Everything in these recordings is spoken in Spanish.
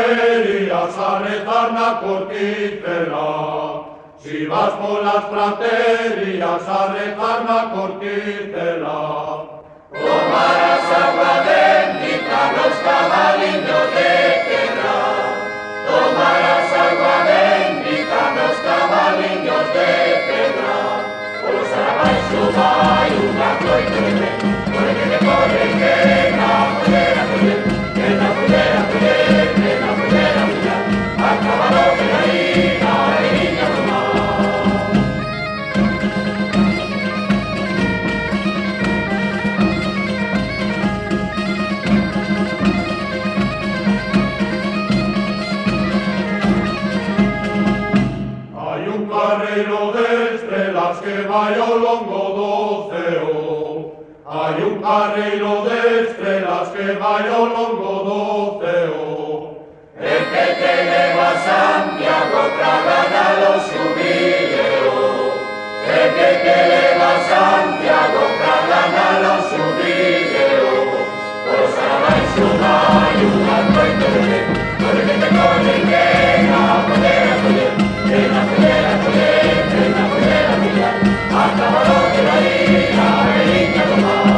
praderías a rezar na cortitela. Si vas por las praderías a rezar na cortitela. Tomarás agua bendita los caballitos de piedra. Tomarás agua bendita los caballitos de piedra. Os arabais subai una coitere, corre, a caballo de la niña tomar. Hay un carreiro de estrelas que vai ao longo do ceo. Hay un carreiro de estrelas que vai ao longo do ceo. El que te lleva a Santiago para ganar los jubileos. El que te lleva a Santiago para ganar los jubileos. Os arabais subai una coitere, corre, a caballo de la niña tomar.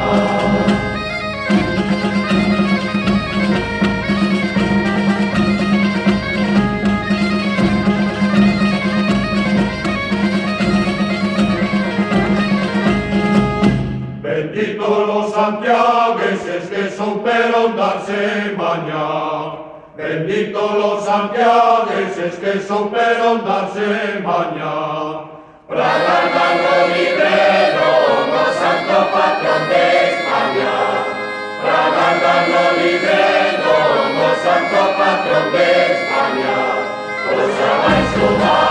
Bendito los santiagueses que son pero darse mañana. Bendito los santiagueses que son pero darse mañana. Para ganarlo librero, como santo patrón de España. Para ganarlo librero, como santo patrón de España. Os arabais subai